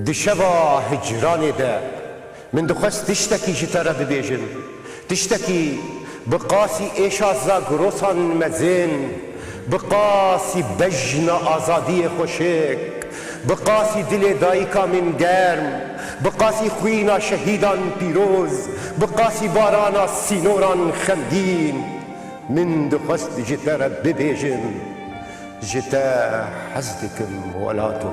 دشبا هجراني دا من دخست تشتكي جترى ببيجن تشتكي بقاسي ايشا زاغروسان مزين بقاسي بجن آزادي خوشك بقاسي دل دايكا من گرم بقاسي خوينا شهيدان بيروز بقاسي بارانا سينوران خمدين من دخست جترى ببيجن جتا حزدكم ولاتو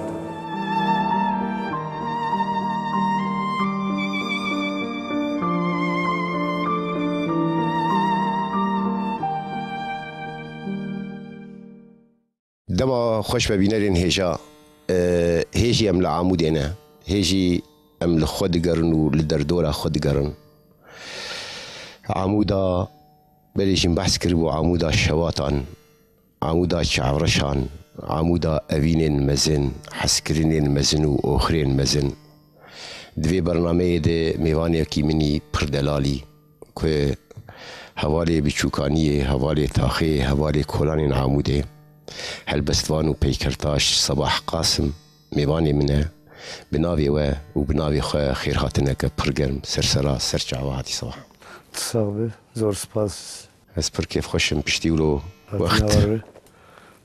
دما خوش ببینه لین هجا هجی ام لعمودنا هجی ام لخود قرن و لدردورا خود قرن عمودا بليجين بحث كربو عمودا الشواطن عمودا شعورشان عمودا أبين مزن حسكرين مزن وآخرين مزن دوی برنامه ده میوانی کی منی پردلالی که حوالی بچوکانیه حوالی تاخی حوالی کلان عموده هلبستوان و پیکرتاش صباح قاسم میوانی منه بناوی و بناوی خیرهاتنه که پرگرم سرسرا سرچعواتی صباح تصاغبه زور سپاس اسپر كيف خوشم بشتي ولو وقت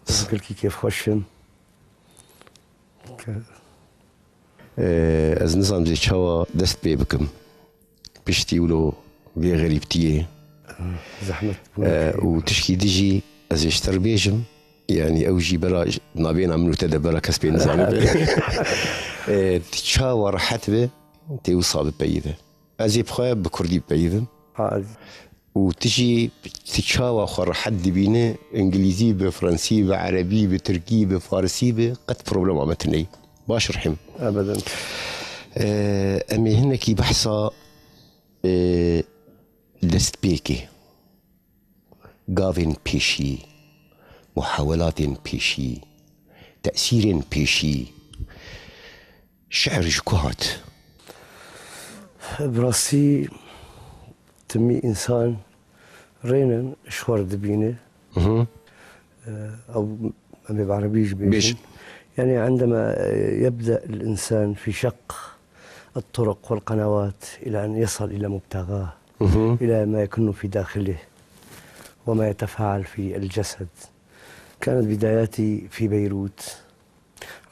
اسپر كيف خوشم از نظام زي شوا دست بيبكم بشتي ولو بي غريبتيه زحمة وتشكي ديجي از يشتر بيجم يعني اوجي برا نابين عملو تدا برا كسبين نظام تشاور حتبه توصل ببيذه ازي بخويا بكردي ببيذه وتجي تتشاوى خور حد بينا انجليزي بفرنسي بعربي بتركي بفارسي قد بروبلم عمتني باش رحم ابدا امي هناكي بحصة دست بيكي قافين بيشي محاولات بيشي تأثير بيشي شعر جكوهات براسي تمي إنسان رينا شوار دبينه أو أمي بعربيش بيش يعني عندما يبدأ الإنسان في شق الطرق والقنوات إلى أن يصل إلى مبتغاه إلى ما يكون في داخله وما يتفاعل في الجسد. كانت بداياتي في بيروت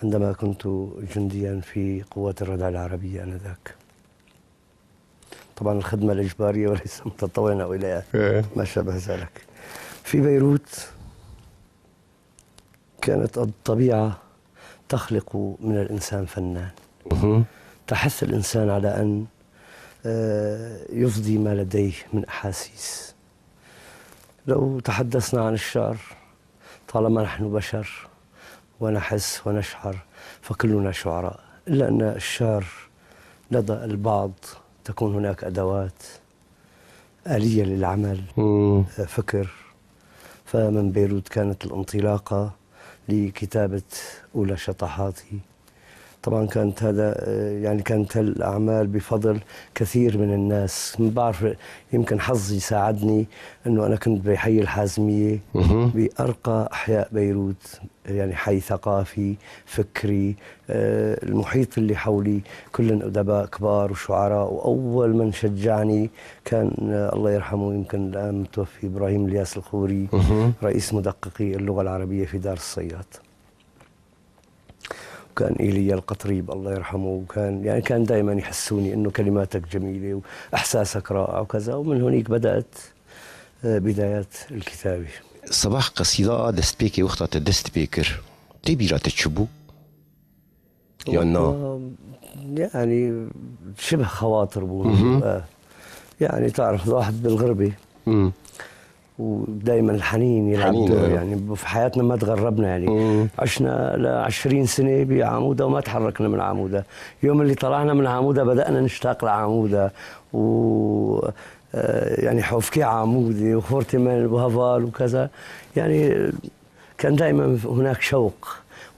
عندما كنت جنديا في قوات الردع العربية آنذاك. طبعا الخدمة الإجبارية وليس متطوعا أو إلى ما شابه ذلك. في بيروت كانت الطبيعة تخلق من الإنسان فنان. تحث الإنسان على أن يفضي ما لديه من أحاسيس. لو تحدثنا عن الشعر طالما نحن بشر ونحس ونشعر فكلنا شعراء، إلا أن الشعر لدى البعض تكون هناك أدوات آلية للعمل فكر. فمن بيروت كانت الانطلاقة لكتابة أولى شطحاتي. طبعا كانت كانت الأعمال بفضل كثير من الناس. ما بعرف يمكن حظي ساعدني أنه أنا كنت بحي الحازمية بأرقى أحياء بيروت، يعني حي ثقافي فكري. المحيط اللي حولي كلهم أدباء كبار وشعراء. وأول من شجعني كان الله يرحمه يمكن الآن متوفي إبراهيم الياس الخوري رئيس مدققي اللغة العربية في دار الصياد. كان إيليا القطريب الله يرحمه، وكان كان دائما يحسوني انه كلماتك جميله واحساسك رائع وكذا. ومن هناك بدات بدايات الكتابه. صباح قصيده دست بيكي وقتها دست بيكر تبيرا تشبو يعني شبه خواطر يعني تعرف الواحد بالغربه ودائما الحنين يلعب دور. يعني في حياتنا ما تغربنا، يعني عشنا ل20 سنه بعموده وما تحركنا من عموده. يوم اللي طلعنا من عموده بدانا نشتاق لعموده يعني حوفكي عموده وخورتمان وهفال وكذا. يعني كان دائما هناك شوق،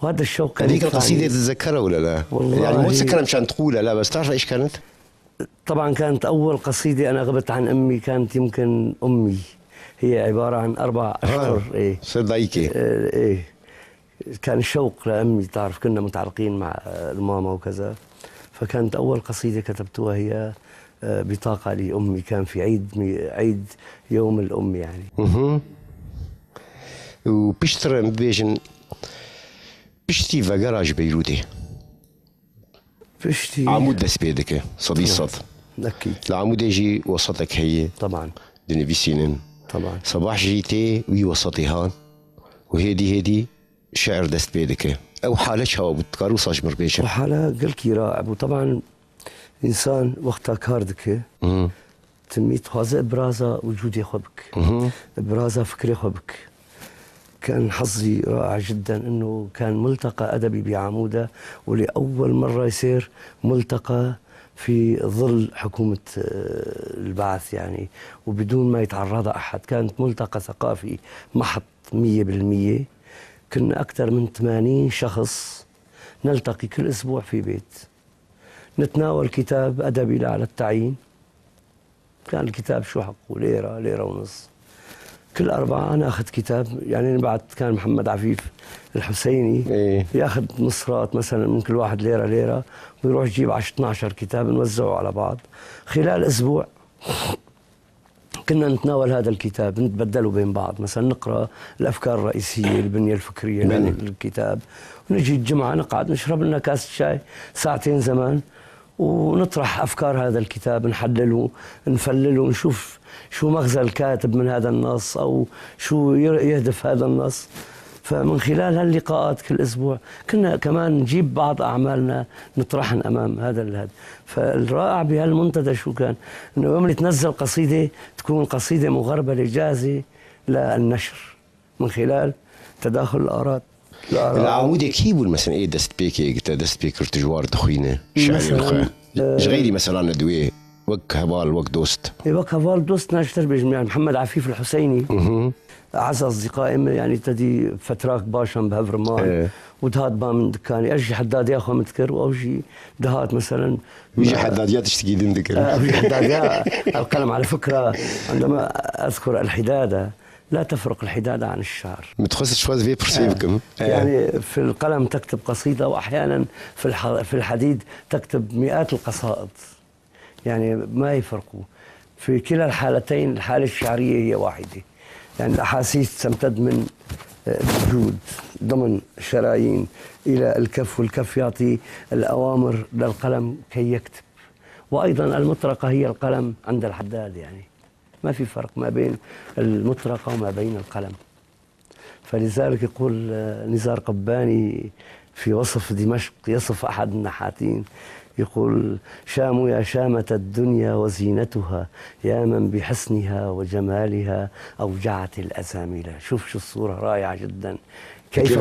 وهذا الشوق هذيك القصيده تتذكرها ولا لا؟ والله يعني مو تذكرها مشان تقولها، لا بس تعرف ايش كانت؟ طبعا كانت اول قصيده انا غبت عن امي، كانت يمكن امي هي عبارة عن 4 أشهر. صدقيكي إيه كان شوق لأمي، تعرف كنا متعلقين مع الماما وكذا. فكانت أول قصيدة كتبتها هي بطاقة لأمي، كان في عيد يوم الأم يعني. وبيشتر بيجن بيشتي فجراج بيروتي بشتي عمود دس بيدك صدي صد أكيد العمود يجي وسطك هي طبعا دني بيسينن طبعا. صباح جيتي وي وسطيها وهيدي شعر دست بيدك او حالتها وبتقارو صاجمر بيجن وحالة قلكي رائع. وطبعا إنسان وقتها كاردك تميت هذا إبرازة وجودي خبك، إبرازة فكري خبك. كان حظي رائع جدا انه كان ملتقى ادبي بعموده، ولاول مره يصير ملتقى في ظل حكومه البعث يعني، وبدون ما يتعرض احد. كانت ملتقى ثقافي محض 100%. كنا اكثر من 80 شخص نلتقي كل اسبوع في بيت، نتناول كتاب ادبي لا على التعيين. كان الكتاب شو حقه؟ ليره، ليره ونص. كل أربعة أنا أخذ كتاب يعني. بعد كان محمد عفيف الحسيني ياخذ مصرات مثلا من كل واحد ليرة ليرة، ويروح يجيب 12 كتاب نوزعه على بعض. خلال أسبوع كنا نتناول هذا الكتاب، نتبدله بين بعض، مثلا نقرأ الأفكار الرئيسية، البنية الفكرية للكتاب، ونجي الجمعة نقعد نشرب لنا كاس شاي ساعتين زمان، ونطرح أفكار هذا الكتاب، نحلله نفلله، نشوف شو مغزى الكاتب من هذا النص أو شو يهدف هذا النص. فمن خلال هاللقاءات كل أسبوع كنا كمان نجيب بعض أعمالنا نطرحن أمام هذا الهد. فالرائع بهالمنتدى شو كان؟ إنه يوم اللي تنزل قصيدة تكون قصيدة مغربلة جاهزة للنشر من خلال تداخل الآراء. العمود كيبول مثلا ايه دست بيكي دست بيك ارتجوار دخوينه شعري الخا غيري مثلا ندوي وك هبال وك دوست وك هبال دوست ناشتر بجميع محمد عفيف الحسيني أعز أصدقائي يعني تدي فتراك باشم بهفرمان ودهات با من دكاني أجي حداد ياخو متكر وأوجي دهات مثلا يجي حداديات تشتكي دين ذكر أوجي حداديات القلم. على فكرة عندما أذكر الحدادة لا تفرق الحدادة عن الشعر. متخصص شوي في برسيبكم يعني في القلم تكتب قصيدة، وأحيانا في الحديد تكتب مئات القصائد، يعني ما يفرقوا. في كلا الحالتين الحالة الشعرية هي واحدة. يعني الأحاسيس تمتد من الوجود ضمن شرايين إلى الكف، والكف يعطي الأوامر للقلم كي يكتب. وأيضا المطرقة هي القلم عند الحداد، يعني ما في فرق ما بين المطرقة وما بين القلم. فلذلك يقول نزار قباني في وصف دمشق، يصف أحد النحاتين، يقول: شام يا شامة الدنيا وزينتها، يا من بحسنها وجمالها أوجعت الأزاميل. شوف شو الصورة رائعة جدا. كيف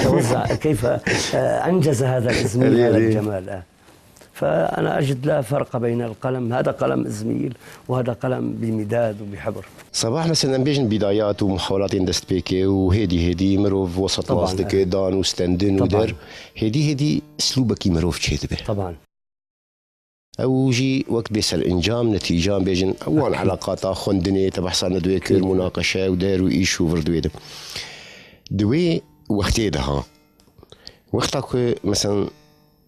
توزع، كيف أنجز هذا الإزميل هذا الجمال. فأنا أجد لا فرق بين القلم، هذا قلم إزميل وهذا قلم بمداد وبحبر. صباح مثلا بيجن بدايات ومحاولات دست بيكي وهيدي مروف وسط واصلك دان وستندن ودر هيدي اسلوبك مروف تشيتبه طبعا. او جي وقت بيسال انجام نتيجه بيجن اوان علاقات خندني تبحث عن دوي كل مناقشه ودير ويشو فردوي دوي وقتها وقتك مثلا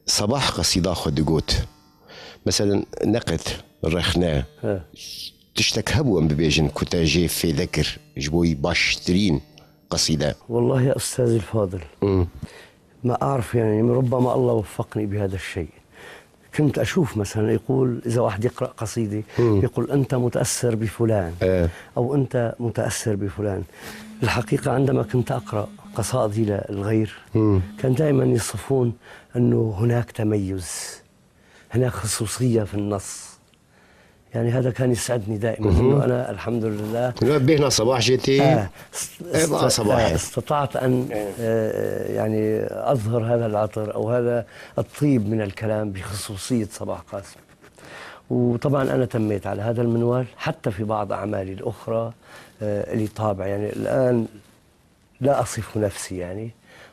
صباح قصيدة خدقوت مثلا نقد رخنا تشتكهبوا ام ببيجن كنت جي في ذكر جبوي باشترين قصيدة. والله يا أستاذ الفاضل ما أعرف، يعني ربما الله وفقني بهذا الشيء. كنت أشوف مثلا يقول إذا واحد يقرأ قصيدة يقول أنت متأثر بفلان أو أنت متأثر بفلان. الحقيقة عندما كنت أقرأ قصائدي للغير كان دائما يصفون أنه هناك تميز، هناك خصوصية في النص. يعني هذا كان يسعدني دائما أنه أنا الحمد لله بينا صباح جيتي صباح استطعت أن يعني أظهر هذا العطر أو هذا الطيب من الكلام بخصوصية صباح قاسم. وطبعا أنا تميت على هذا المنوال حتى في بعض أعمالي الأخرى لي طابع. يعني الآن لا أصف نفسي، يعني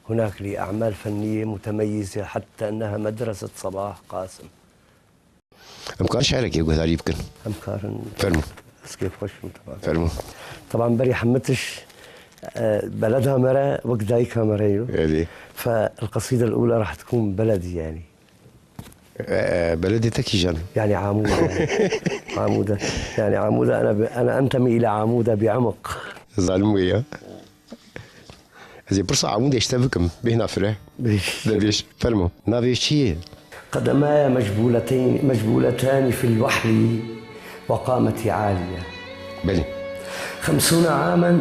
هناك لي أعمال فنية متميزة حتى أنها مدرسة صباح قاسم. أمكار شعرك يا قهدار يمكن أمكار فيلم بس كيف وش فيلم طبعا بري حمتش بلدها مرة وقت دايكها مرينو. يعني فالقصيدة الأولى راح تكون بلدي يعني. بلدي تكيجان يعني عمودة يعني. عمودة يعني عمودة، أنا أنتمي إلى عمودة بعمق. ظالمية هذه برصة عمودة يشتبكم بهنا فرح دبيش فرمو نافيشي. قدماي مجبولتان في الوحل وقامتي عالية. بلي 50 عاما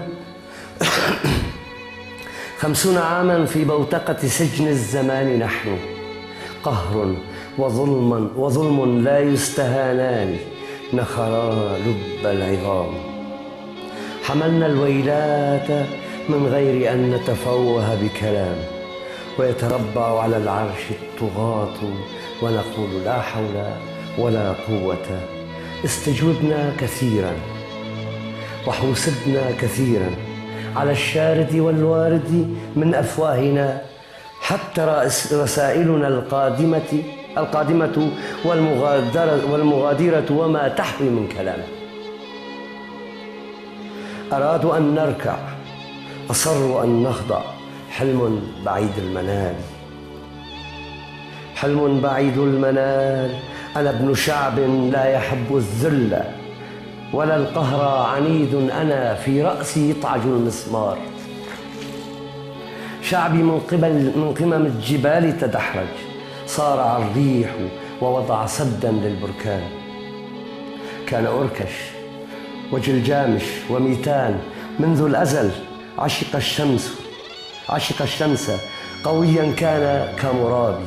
50 عاما في بوتقة سجن الزمان نحن، قهر وظلم لا يستهانان، نخرا لب العظام. حملنا الويلات من غير أن نتفوه بكلام، ويتربع على العرش الطغاة ونقول لا حول ولا قوة. استجوبنا كثيرا وحوسبنا كثيرا على الشارد والوارد من أفواهنا، حتى رسائلنا القادمة والمغادرة وما تحوي من كلام. أرادوا أن نركع، أصروا أن نخضع، حلم بعيد المنال. حلم بعيد المنال. أنا ابن شعب لا يحب الذل ولا القهر، عنيد أنا في رأسي يطعج المسمار. شعبي من قمم الجبال تدحرج، صارع الريح ووضع سدا للبركان. كان أركش وجلجامش وميتان منذ الأزل، عشق الشمس قويا كان كمرابي،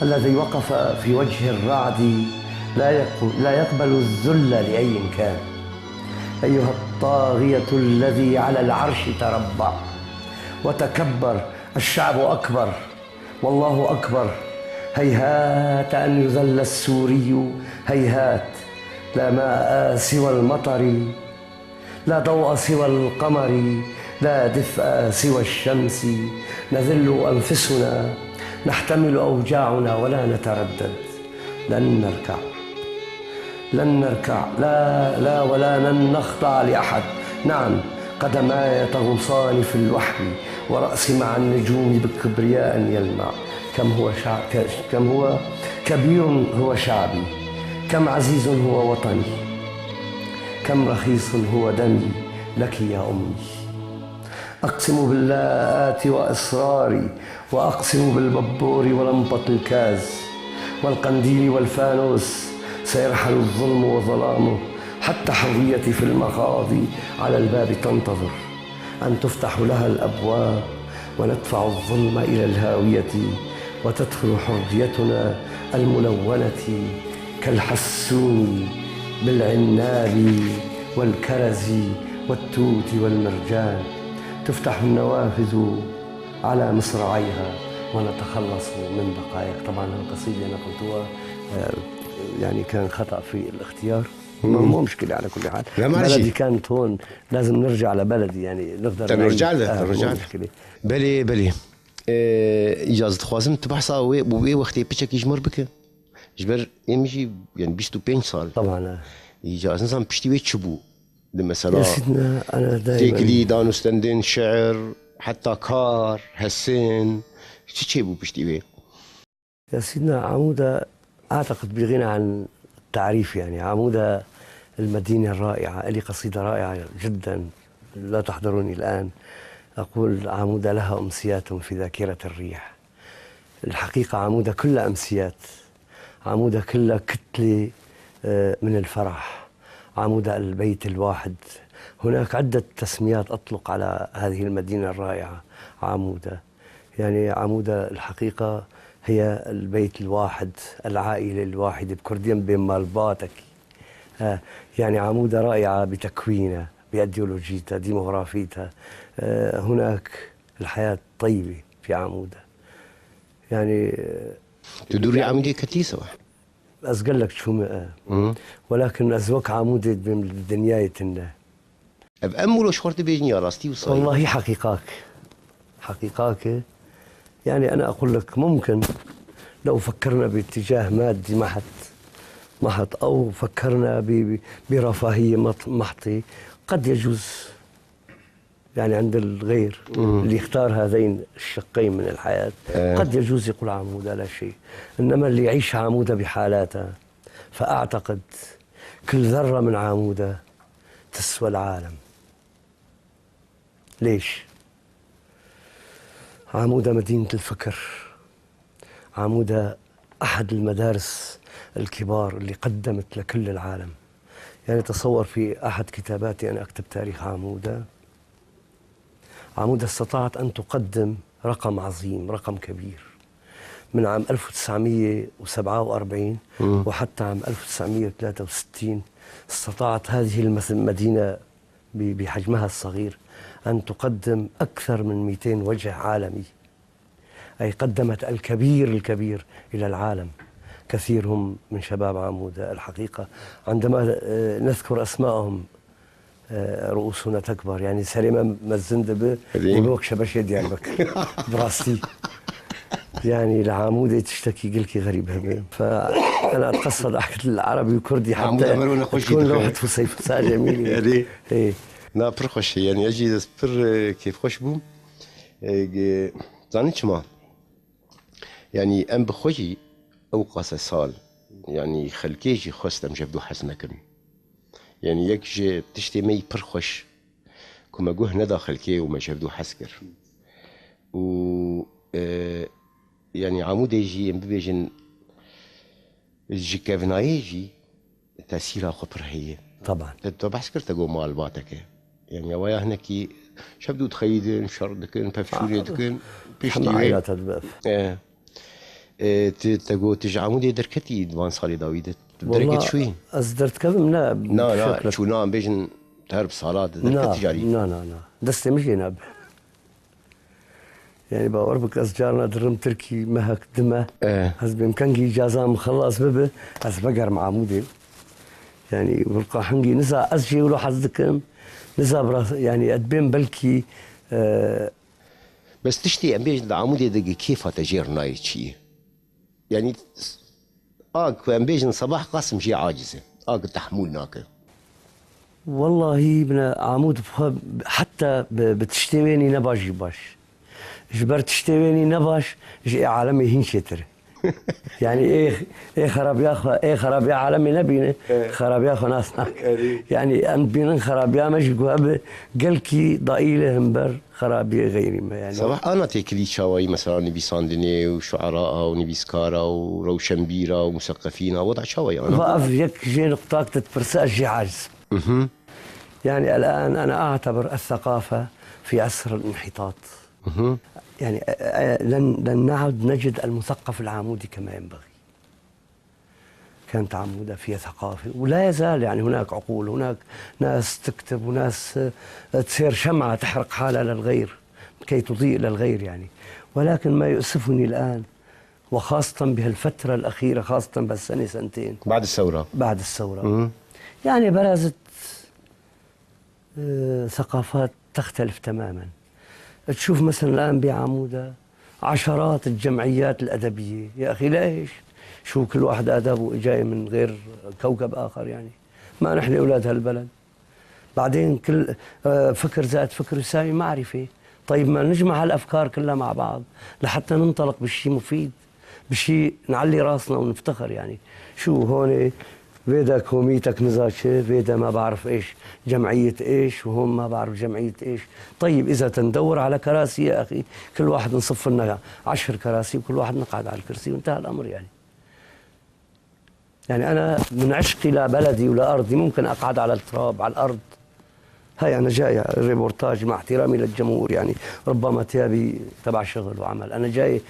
الذي وقف في وجه الرعد لا يقبل الذل لأي كان. أيها الطاغية الذي على العرش تربع وتكبر، الشعب أكبر والله أكبر. هيهات أن يذل السوري، هيهات. لا ماء سوى المطر، لا ضوء سوى القمر، لا دفء سوى الشمس. نذل أنفسنا، نحتمل أوجاعنا ولا نتردد. لن نركع لا ولا لن نخضع لأحد. نعم، قدماي تغوصان في الوحل، ورأسي مع النجوم بكبرياء يلمع. كم هو كبير هو شعبي، كم عزيز هو وطني، كم رخيص هو دمي لك يا أمي. أقسم باللاءات وأسراري، وأقسم بالببور ولمبة الكاز والقنديل والفانوس. سيرحل الظلم وظلامه، حتى حريتي في المخاضي على الباب تنتظر أن تفتح لها الأبواب، وندفع الظلم إلى الهاوية، وتدخل حريتنا الملونة كالحسون بالعناب والكرز والتوت والمرجان. تفتح النوافذ على مصراعيها ونتخلص من بقاياك. طبعا القصيدة أنا قلتها يعني كان خطأ في الاختيار، مو مشكلة على كل حال. بلدي كانت هون، لازم نرجع لبلدي يعني نقدر نرجع له. بلي إجازة خوازم تبحثا وبي وقتي بيشك يجمر بك جبر يمشي يعني 25 سال طبعا. إجازة إنسان بيشتي بيت شبو مثلا يا سيدنا أنا دائما تيكلي دانوستندين شعر حتى كار حسين شو بيشتي بيه. يا سيدنا عمودة أعتقد بغنى عن التعريف. يعني عمودة المدينة الرائعة، لي قصيدة رائعة جدا لا تحضرني الآن. أقول عمودة لها أمسيات في ذاكرة الريح. الحقيقة عمودة كلها أمسيات، عمودة كلها كتلة من الفرح. عمودة البيت الواحد. هناك عدة تسميات أطلق على هذه المدينة الرائعة عمودة. يعني عمودة الحقيقة هي البيت الواحد، العائلة الواحدة بكرديا بمالباتك. يعني عمودة رائعة بتكوينها، بأيديولوجيتها، ديموغرافيتها. هناك الحياة طيبة في عمودة. يعني تدوري عمودة كتيسة أسقل لك شو ولكن أزوك عمودة بدنيايتنا. بأمل وشخرت بيجني راستي وصاير. والله حقيقاك يعني أنا أقول لك ممكن لو فكرنا باتجاه مادي محط أو فكرنا برفاهية محضة قد يجوز يعني عند الغير اللي يختار هذين الشقين من الحياة قد يجوز يقول عمودة لا شيء، إنما اللي يعيش عمودة بحالاتها فأعتقد كل ذرة من عمودة تسوى العالم. ليش؟ عمودة مدينة الفكر، عمودة أحد المدارس الكبار اللي قدمت لكل العالم. يعني تصور في أحد كتاباتي أنا أكتب تاريخ عمودة. عمودة استطاعت أن تقدم رقم عظيم، رقم كبير، من عام 1947 وحتى عام 1963 استطاعت هذه المدينة بحجمها الصغير أن تقدم أكثر من 200 وجه عالمي، أي قدمت الكبير الكبير إلى العالم. كثيرهم من شباب عمودة الحقيقة عندما نذكر أسماءهم رؤوسنا تكبر. يعني سليمان مزندبة يبوك شبش ديالك براستي، يعني العمودة تشتكي قلكي غريب هبه. فأنا أتقصد أحكي العربي وكردي حتى تكون لوحة فصيفصاء جميلة. إيه نا پر خوش يعني أجي پر كيف خوش بوم زانيش ما يعني أم بخوجي أو قاسة سال يعني خلكيجي خواستم جبدو حزنكم يعني يكجي بتشتي مي پر خوش كما جوه ندى خلكي وما جبدو حسكر و يعني عمود يجي ببيجن الجي كافنايجي تأثيرها خبر هي طبعا بحس كرت أقول مال باتك يعني ويا هناكي شبدو تخيدن شردكن بفشوريدكن بيشتي عائلات الباف تقول تجعمودي دركتي دوان صالي داويد دركت شوي أصدرت كم لا شو نام بيجن تهرب صالات دركت تجاري لا دستي مش يناب يعني بقربك أشجارنا درم تركي مهك دمه هز بإمكاني إجازة مخلص ببه هز بقر مع عمودي يعني بالقاحنجي نزع أسجي ولو حزدكم نزع براس يعني أدبين بلكي بس تشتي أمبيج عمودي دقي كيف تجير نايتشي يعني أمبيج صباح قاسم شي عاجزة تحمل ناكل والله ابن عمود حتى بتشتويني نباش باش جبرت تشتويني نباش جي عالمي هنشتر يعني ايه خراب يا اخو ايه خراب يا عالمي نبينا خراب يا اخو ناسنا يعني ان بين خراب يا مش جواب قلكي ضئيله همبر خراب غيري ما يعني صباح انا تيكلي شاوي مثلا نبي ساندني وشعراء ونبي سكارا وروشنبيرا ومثقفين وضع شاوي انا بقف يك جي نقطاك تتبرساج جي عاجز يعني الان انا اعتبر الثقافه في عصر الانحطاط يعني لن نعد نجد المثقف العمودي كما ينبغي. كانت عمودة فيها ثقافة ولا يزال يعني هناك عقول، هناك ناس تكتب وناس تصير شمعة تحرق حالها للغير كي تضيء للغير يعني. ولكن ما يؤسفني الآن وخاصة بهالفترة الأخيرة خاصة بالسنة سنتين بعد الثورة يعني برزت ثقافات تختلف تماما. تشوف مثلا الآن بعمودة عشرات الجمعيات الأدبية، يا أخي ليش؟ شو كل واحد أدبه جاي من غير كوكب آخر يعني، ما نحن أولاد هالبلد. بعدين كل فكر زائد فكر يساوي معرفة. طيب ما نجمع هالأفكار كلها مع بعض لحتى ننطلق بشيء مفيد، بشيء نعلي راسنا ونفتخر يعني. شو هون فيدا كوميتك نزاشه فيدا ما بعرف ايش جمعية ايش وهم ما بعرف جمعية ايش. طيب اذا تندور على كراسي يا اخي كل واحد نصف لنا 10 كراسي وكل واحد نقعد على الكرسي وانتهى الامر يعني. يعني انا من عشقي لبلدي ولارضي ممكن اقعد على التراب على الارض. هاي انا جاي ريبورتاج مع احترامي للجمهور يعني ربما ثيابي تبع شغل وعمل، انا جاي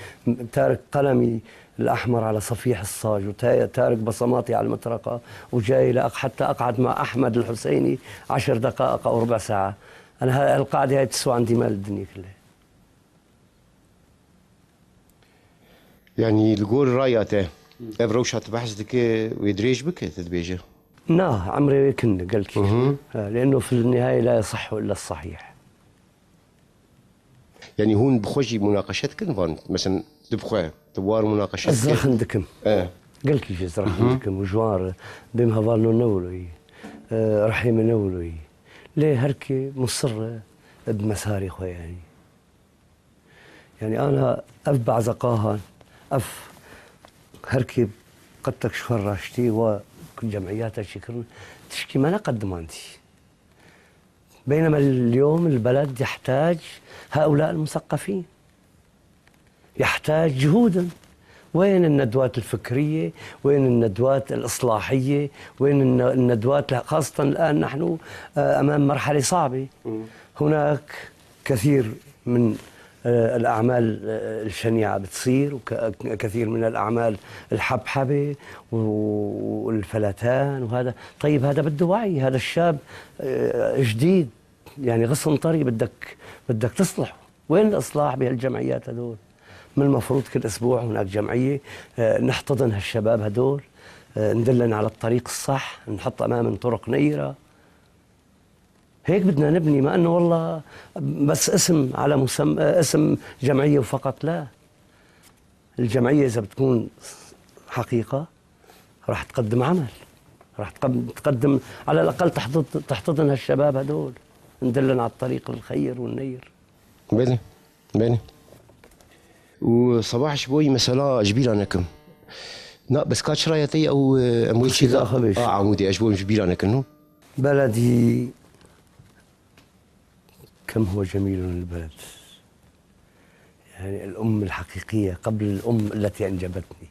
تارك قلمي الأحمر على صفيح الصاج وتارك بصماتي على المطرقة وجاي حتى أقعد مع أحمد الحسيني 10 دقائق أو ربع ساعة. أنا القعدة هاي تسوى عندي مال الدنيا كلها. يعني الجول رايته بروشات بحث دك ويدريج بك تدبيجه عمري كنا قلت لأنه في النهاية لا يصح إلا الصحيح. يعني هون بخوجي مناقشات كنفان مثلا تبخوا تبوار مناقشات الزرخ عندكم قلت لي الزرخ عندكم وجوار بما فالو نولوي رحيم نولوي ليه هركي مصرة بمساري خويا يعني أنا أف بعزقاها أف هركب قدتك شفر راشتي وكل جمعياتها شكرا تشكي ما أنا قدمانتي. بينما اليوم البلد يحتاج هؤلاء المثقفين، يحتاج جهودا. وين الندوات الفكرية؟ وين الندوات الإصلاحية؟ وين الندوات خاصة الآن نحن أمام مرحلة صعبة. هناك كثير من الأعمال الشنيعة بتصير، وكثير من الأعمال الحبحبة والفلتان وهذا. طيب هذا بده وعي، هذا الشاب جديد يعني غصن طري بدك تصلحه. وين الإصلاح بهالجمعيات هدول؟ من المفروض كل أسبوع هناك جمعية نحتضن هالشباب هدول، ندلن على الطريق الصح، نحط أمامهم طرق نيرة. هيك بدنا نبني، ما أنه والله بس اسم على مسمى اسم جمعية وفقط. لا، الجمعية إذا بتكون حقيقة راح تقدم عمل، راح تقدم على الأقل تحتضن هالشباب هدول، ندلن على الطريق الخير والنير. بني وصباح شبوي مثلا جبير عنكم لا بس كاتش رايتي او امويتشي لا خبيش عمودي اجبوي جبير عنكم بلدي كم هو جميل البلد. يعني الأم الحقيقية قبل الأم التي أنجبتني.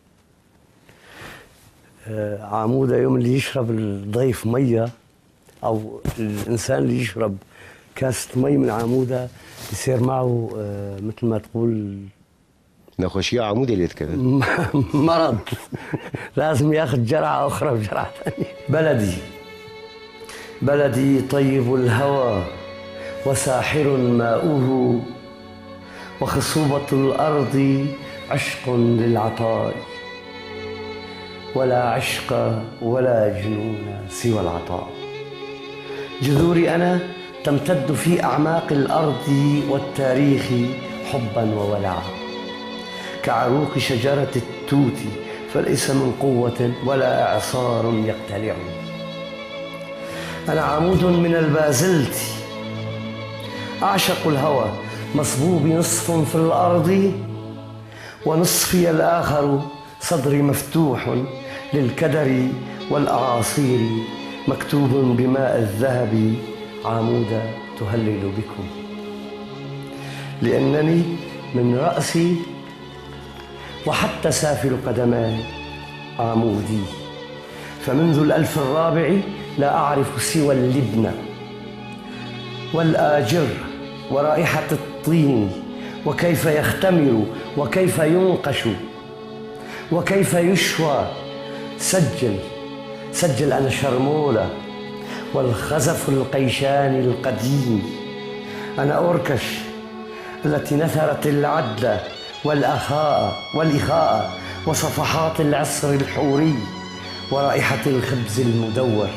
عمودة يوم اللي يشرب الضيف مية أو الإنسان اللي يشرب كاسة مي من عمودة يصير معه مثل ما تقول نخوشية عمودي اللي يتكلم مرض. لازم ياخذ جرعة أخرى وجرعة ثانية. بلدي طيب الهوى وساحر ماؤه، وخصوبة الأرض عشق للعطاء، ولا عشق ولا جنون سوى العطاء. جذوري أنا تمتد في أعماق الأرض والتاريخ حبا وولعا، كعروق شجرة التوت، فليس من قوة ولا إعصار يقتلعني. أنا عمود من البازلت أعشق الهوى، مصبوب نصف في الأرض ونصفي الآخر صدري مفتوح للكدر والأعاصير، مكتوب بماء الذهب عمودة تهلل بكم. لأنني من رأسي وحتى سافل قدماي عمودي، فمنذ الألف الرابع لا أعرف سوى اللبن والآجر ورائحة الطين، وكيف يختمر وكيف ينقش وكيف يشوى. سجل أنا شرمولة والخزف القيشاني القديم. أنا أوركش التي نثرت العدل والإخاء وصفحات العصر الحوري ورائحة الخبز المدور.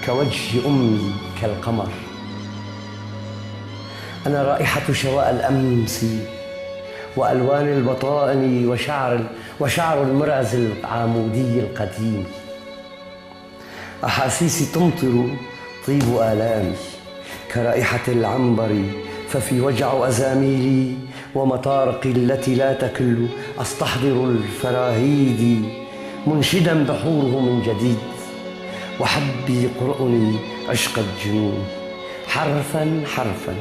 كوجه أمي كالقمر، أنا رائحة شواء الأمس وألوان البطائن وشعر المرعز العمودي القديم. أحاسيسي تمطر طيب آلامي كرائحة العنبر، ففي وجع أزاميلي ومطارقي التي لا تكل أستحضر الفراهيد منشدا بحوره من جديد، وحبي يقرؤني عشق الجنون حرفا حرفا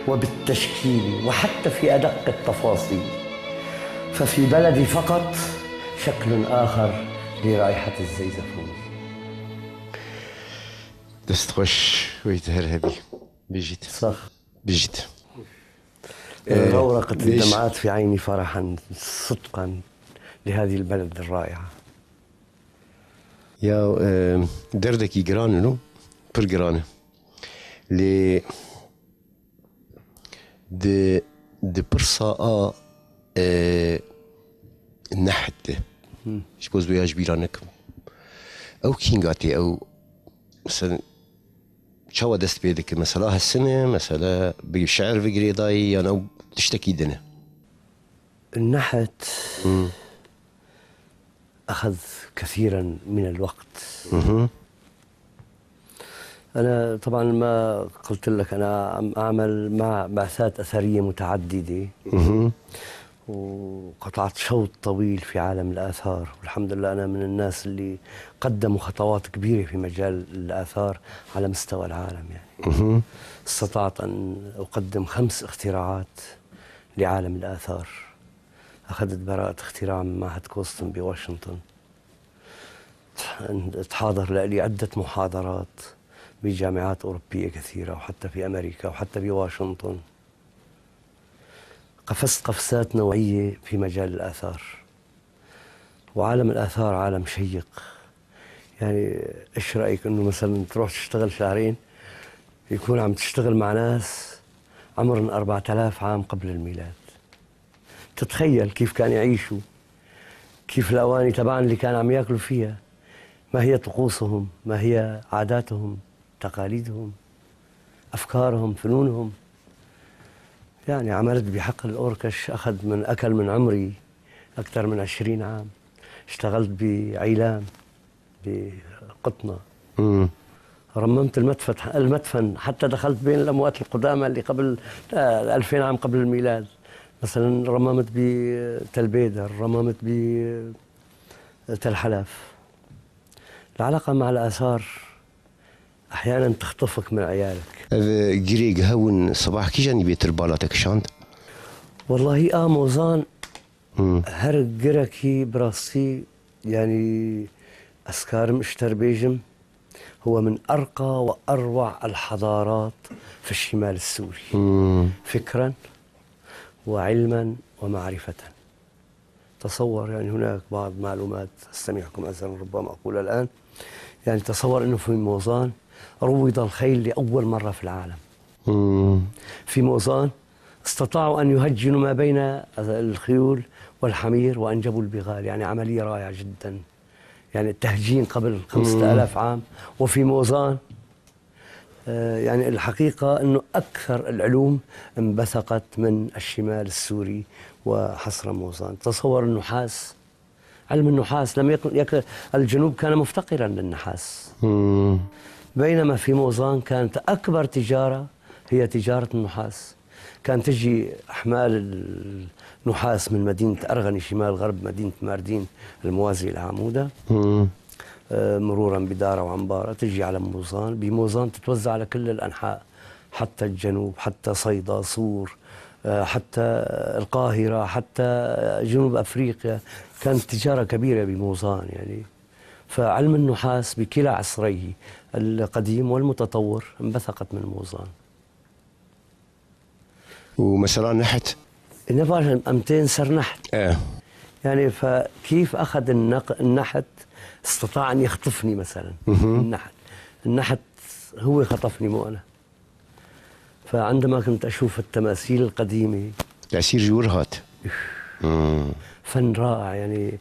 وبالتشكيل وحتى في أدق التفاصيل. ففي بلدي فقط شكل آخر لرائحة الزيزفون. دستخوش ويتهرهبي بيجيت صح بيجيت غورقت الدمعات في عيني فرحا صدقا لهذه البلد الرائعة. يا دردك يقران نو برقرانه لي دي برصاء نحت شبوز بيها جبيرانك او كينغاتي او مثلا شو دست بيدك مثلا هالسنة مثلا بشعر في قريضاي أنا تشتكي دنا النحت أخذ كثيرا من الوقت. أنا طبعا ما قلت لك أنا عم أعمل مع بعثات أثرية متعددة، وقطعت شوط طويل في عالم الآثار، والحمد لله أنا من الناس اللي قدموا خطوات كبيرة في مجال الآثار على مستوى العالم. يعني استطعت أن أقدم 5 اختراعات لعالم الآثار. أخذت براءة اختراع من معهد كوستن بواشنطن. تحاضر لي عدة محاضرات بجامعات أوروبية كثيرة، وحتى في أمريكا وحتى بواشنطن. قفزت قفزات نوعية في مجال الآثار. وعالم الآثار عالم شيق. يعني إيش رأيك إنه مثلا تروح تشتغل شهرين يكون عم تشتغل مع ناس عمرهم 4000 عام قبل الميلاد. تتخيل كيف كانوا يعيشوا، كيف الأواني تبعهم اللي كانوا عم ياكلوا فيها، ما هي طقوسهم، ما هي عاداتهم، تقاليدهم، أفكارهم، فنونهم. يعني عملت بحقل الأوركش، أكل من عمري أكثر من 20 عام. اشتغلت بعيلام، بقطنة. رممت المدفن حتى دخلت بين الأموات القدامى اللي قبل 2000 عام قبل الميلاد. مثلا رممت بتل بيدر، رممت بتل حلف. العلاقة مع الآثار أحيانا تخطفك من عيالك. جريج هون صباح كي جاني بيت البالاتك شانت؟ والله موزان هر جركي براسي، يعني أسكارم اشتر بيجم هو من أرقى وأروع الحضارات في الشمال السوري، فكرا وعلما ومعرفة. تصور يعني هناك بعض معلومات استمعكم أزلا ربما أقولها الآن. يعني تصور أنه في موزان روض الخيل لأول مرة في العالم. في موزان استطاعوا أن يهجنوا ما بين الخيول والحمير وأنجبوا البغال. يعني عملية رائعة جدا، يعني التهجين قبل 5000 عام. وفي موزان يعني الحقيقة أنه أكثر العلوم انبثقت من الشمال السوري وحصر موزان. تصور النحاس، علم النحاس لم يكن الجنوب كان مفتقرا للنحاس، بينما في موزان كانت أكبر تجارة هي تجارة النحاس. كان تجي أحمال النحاس من مدينة أرغني شمال غرب مدينة ماردين الموازية لعمودة، مرورا بدارة وعنبارة، تجي على موزان. بموزان تتوزع على كل الأنحاء، حتى الجنوب، حتى صيدا، صور، حتى القاهرة، حتى جنوب أفريقيا. كانت تجارة كبيرة بموزان يعني. فعلم النحاس بكلا عصريه القديم والمتطور انبثقت من موزان. ومثلا نحت نبغى 200 سر نحت. يعني فكيف أخذ النحت استطاع أن يخطفني مثلا. النحت هو خطفني مو أنا. فعندما كنت أشوف التماثيل القديمة تأثير جورهات، فن رائع. يعني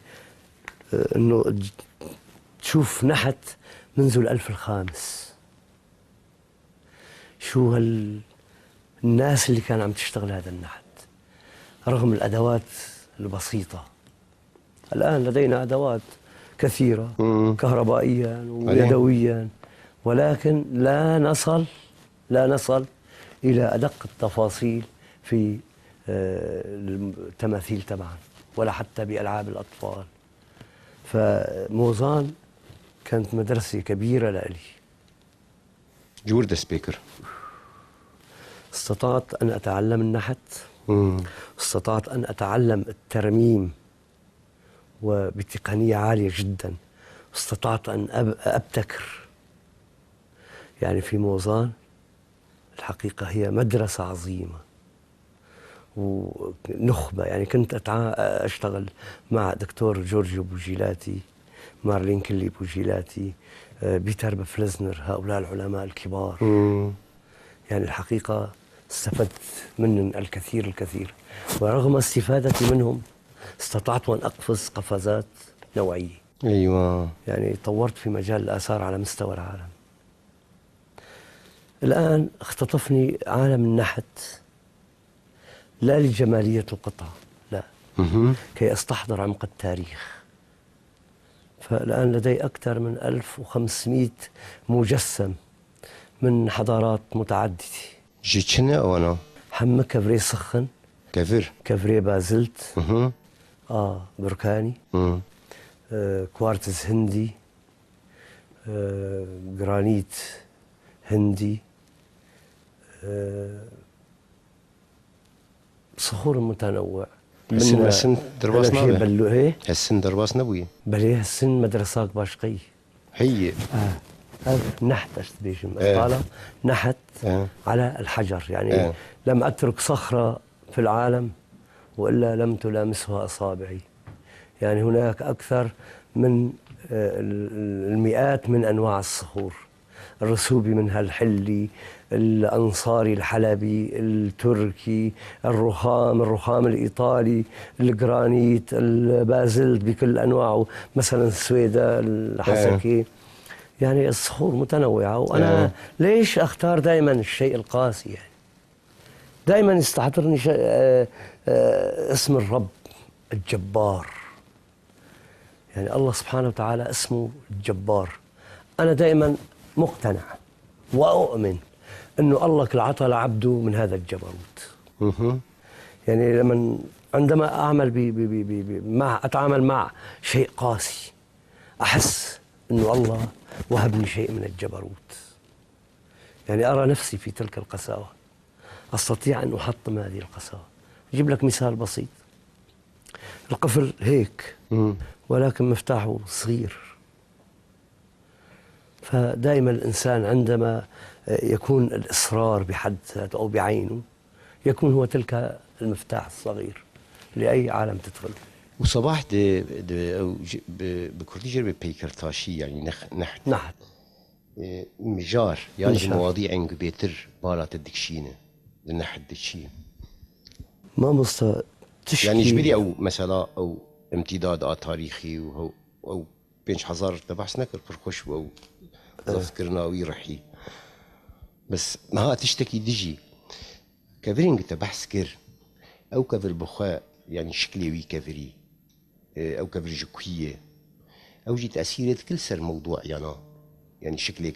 أنه تشوف نحت منذ الألف الخامس. شو الناس اللي كان عم تشتغل هذا النحت رغم الأدوات البسيطة. الآن لدينا أدوات كثيرة كهربائيا ويدويا، ولكن لا نصل إلى أدق التفاصيل في التماثيل تبعا، ولا حتى بألعاب الأطفال. فموزان كانت مدرسة كبيرة لي. جورد سبيكر. استطعت أن أتعلم النحت، استطعت أن أتعلم الترميم وبتقنية عالية جدا. استطعت أن أبتكر. يعني في موزان الحقيقة هي مدرسة عظيمة ونخبة. يعني كنت أشتغل مع دكتور جورجيو بوجيلاتي، مارلين كلي بوجيلاتي، بيتر بفلزنر، هؤلاء العلماء الكبار. يعني الحقيقة استفدت منهم الكثير، ورغم استفادتي منهم استطعت أن أقفز قفزات نوعية. أيوة. يعني طورت في مجال الآثار على مستوى العالم. الآن اختطفني عالم النحت لا لجمالية القطعة، لا، كي أستحضر عمق التاريخ. فالآن لدي أكثر من 1500 مجسم من حضارات متعددة. جيتشنا أو أنا حمى كفري سخن، كفر كفري بازلت، بركاني، كوارتز هندي، جرانيت هندي، صخور متنوع. هسن درباس نبوي بلو هي هسن درباس نبوي بلي هسن مدرساك باشقي هي نحت اشتبيش طالع نحت على الحجر يعني لم اترك صخرة في العالم والا لم تلامسها اصابعي. يعني هناك اكثر من المئات من انواع الصخور، الرسوبي منها الحلي، الأنصاري الحلبي، التركي، الرخام الإيطالي، الجرانيت، البازلت بكل أنواعه، مثلا السويدة، الحسكي. يعني الصخور متنوعة. وأنا ليش أختار دائما الشيء القاسي؟ يعني دائما يستحضرني اسم الرب الجبار. يعني الله سبحانه وتعالى اسمه الجبار. أنا دائما مقتنع وأؤمن أنه الله كل عطى لعبده من هذا الجبروت. يعني عندما أعمل أتعامل مع شيء قاسي أحس أنه الله وهبني شيء من الجبروت. يعني أرى نفسي في تلك القساوة، أستطيع أن أحطم هذه القساوة. أجيب لك مثال بسيط. القفل هيك ولكن مفتاحه صغير. فدائما الإنسان عندما يكون الإصرار بحد ذاته أو بعينه يكون هو تلك المفتاح الصغير لأي عالم تدخل. وصباح بكردي جرب بيكرتاشي يعني نحت مجار يعني مواضيع إنك بيتر بالا تدكشينه لنحت دكشي ما مست تشكي يعني جبري أو مثلا أو امتداد تاريخي أو بينش حزار تبحث نكر فرخوش أو ذكرنا ويرحي بس ما تشتكي دجي كفرين تبحث كر أو كفر بخاء يعني شكلي وي كفري أو كفر جكوية أو جي تأثيرات كل سر موضوع يعني شكلي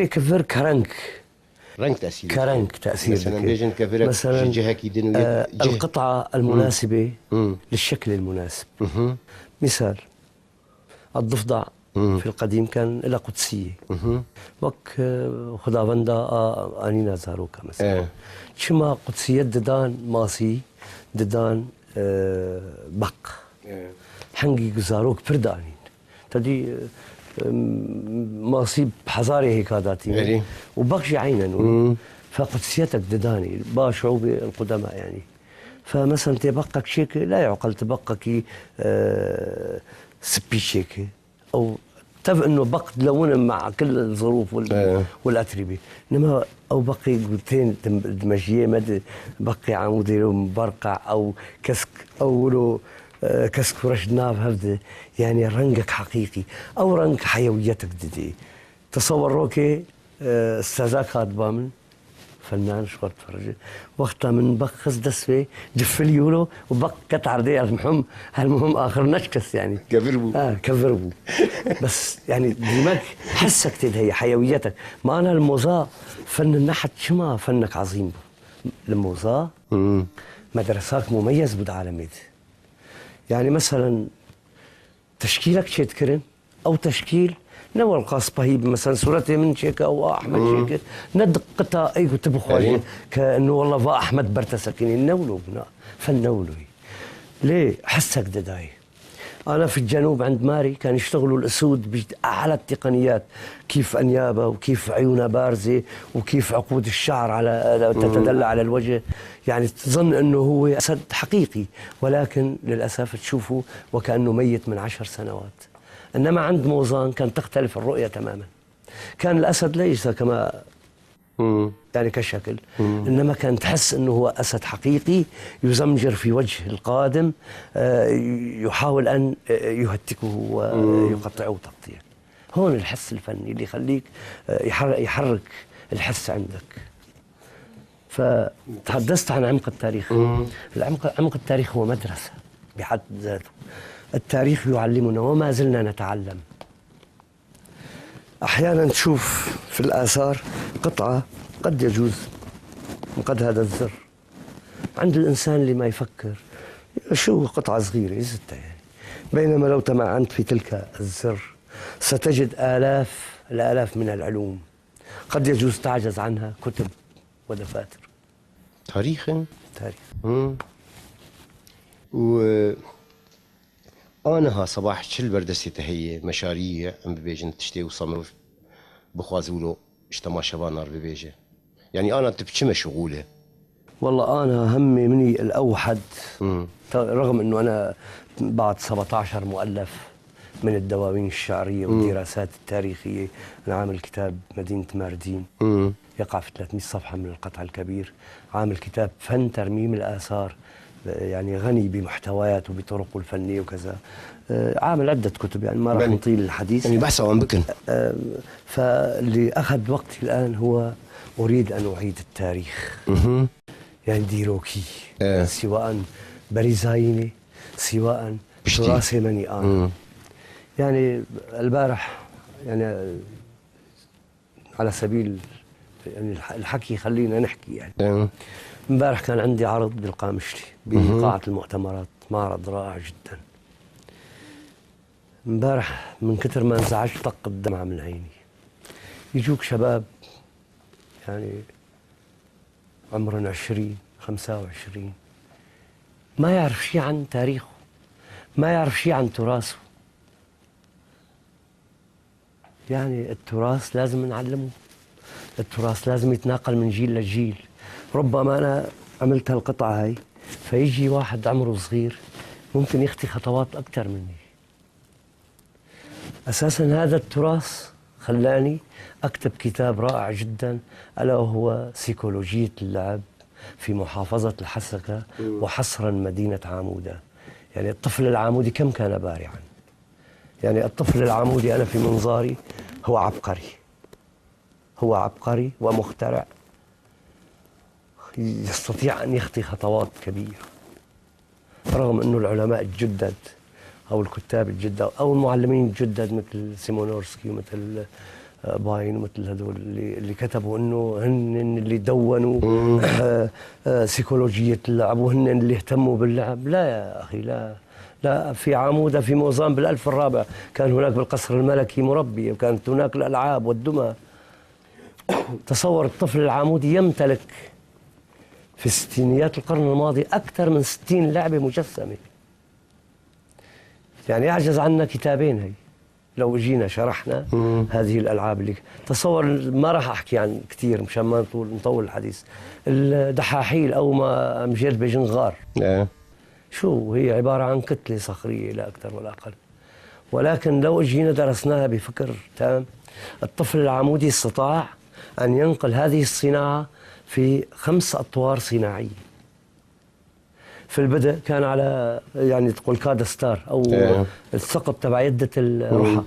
كفر كرنك رنك تأثير كرنك تأثير مثلا بيجن كفرك مثلا جهة كيدن القطعة المناسبة للشكل المناسب. مثال الضفدع في القديم كان لها قدسية وك خداوندا أنينا زاروكا مثلا شما قدسية ددان ماسي ددان بق حنجي زاروك بردانين تدي ماسي بحزاري هيك هاداتي وبقشي عينا فقدسيتك دداني باشعوب القدماء يعني. فمثلا تبقك شيك لا يعقل تبقك سبيشيك او تف انه بق لون مع كل الظروف والاتربه انما او بقي قلتين دمجيه مد بقي عمودي مبرقع او كسك او له كسك ورش ناف هبده يعني رنقك حقيقي او رنق حيويتك ددي. تصور روكي استاذاك هاد بامن فنان شوط فرجة وقتها من بخز دسوي جف اليورو وبق قطع ردي المهم هالمهم اخر نشكس يعني كفربو بس يعني دماغك حسك تدهي حيويتك. ما انا الموزا فن النحت شما فنك عظيم الموزا مدرساك مميز بالعالمية. يعني مثلا تشكيلك شيت كرن او تشكيل نوع القصبة هي مثلا صورتي من شيكا او احمد شيكا ندقتها اي تبخوا كانه والله فا احمد برتسكني نولو بنا فنولو ليه حسك دداي. انا في الجنوب عند ماري كان يشتغلوا الاسود باعلى التقنيات كيف انيابه وكيف عيونها بارزه وكيف عقود الشعر على تتدلى على الوجه يعني تظن انه هو اسد حقيقي ولكن للاسف تشوفه وكانه ميت من 10 سنوات. انما عند موزان كان تختلف الرؤيه تماما. كان الاسد ليس كما يعني كشكل انما كان تحس انه هو اسد حقيقي يزمجر في وجه القادم يحاول ان يهتكه ويقطعه تقطيع. هون الحس الفني اللي يخليك يحرك الحس عندك. فتحدثت عن عمق التاريخ. عمق التاريخ هو مدرسه بحد ذاته. التاريخ يعلمنا وما زلنا نتعلم. أحيانا تشوف في الآثار قطعة قد يجوز وقد هذا الزر عند الإنسان اللي ما يفكر شو قطعة صغيرة يزتها يعني. بينما لو تمعنت في تلك الزر ستجد آلاف الآلاف من العلوم قد يجوز تعجز عنها كتب ودفاتر. تاريخ. أنا صباح شل بردستي هي مشاريع أم ببيجن تشتي وصمر بخوازولو اجتماع شبانار ببيجة يعني أنا تبكي مشغولة. والله أنا همي مني الأوحد رغم أنه أنا بعد 17 مؤلف من الدواوين الشعرية والدراسات التاريخية. أنا عامل كتاب مدينة ماردين يقع في 300 صفحة من القطع الكبير. عامل كتاب فن ترميم الآثار يعني غني بمحتوياته وبطرقه الفنية وكذا. عامل عدة كتب يعني ما راح نطيل الحديث يعني بحث عن بكن. فاللي أخذ وقتي الآن هو أريد أن أعيد التاريخ. يعني ديروكي سواء بريزايني سواء تراثي مني أنا. يعني البارح يعني على سبيل يعني الحكي خلينا نحكي يعني. امبارح كان عندي عرض بالقامشلي بقاعة المؤتمرات، معرض رائع جدا. امبارح من كثر ما انزعجت طق الدمعة من عيني. يجوك شباب يعني عمرهم 20 25 ما يعرف شيء عن تاريخه، ما يعرف شيء عن تراثه. يعني التراث لازم نعلمه، التراث لازم يتناقل من جيل لجيل. ربما أنا عملت هالقطعة هاي فيجي واحد عمره صغير ممكن يخطي خطوات أكثر مني. أساساً هذا التراث خلاني أكتب كتاب رائع جداً ألا وهو سيكولوجية اللعب في محافظة الحسكة وحصراً مدينة عامودة. يعني الطفل العامودي كم كان بارعاً. يعني الطفل العامودي أنا في منظاري هو عبقري، هو عبقري ومخترع يستطيع أن يخطي خطوات كبيرة رغم أنه العلماء الجدد أو الكتاب الجدد أو المعلمين الجدد مثل سيمونورسكي ومثل باين ومثل هذول اللي كتبوا أنه هن اللي دونوا سيكولوجية اللعب وهن اللي اهتموا باللعب. لا يا أخي، لا في عامودة في موزان بالألف الرابع كان هناك بالقصر الملكي مربي وكانت هناك الألعاب والدمى. تصور الطفل العامودي يمتلك في ستينيات القرن الماضي أكثر من 60 لعبة مجسمة. يعني يعجز عنا كتابين هي لو جينا شرحنا هذه الألعاب اللي تصور. ما راح أحكي عن كثير مشان ما نطول الحديث. الدحاحيل أو ما مجيت بجنغار شو هي؟ عبارة عن كتلة صخرية لا أكثر ولا أقل. ولكن لو جينا درسناها بفكر تام الطفل العمودي استطاع أن ينقل هذه الصناعة في 5 أطوار صناعية. في البدء كان على يعني تقول كادستار أو الثقب تبع يدة الروحة.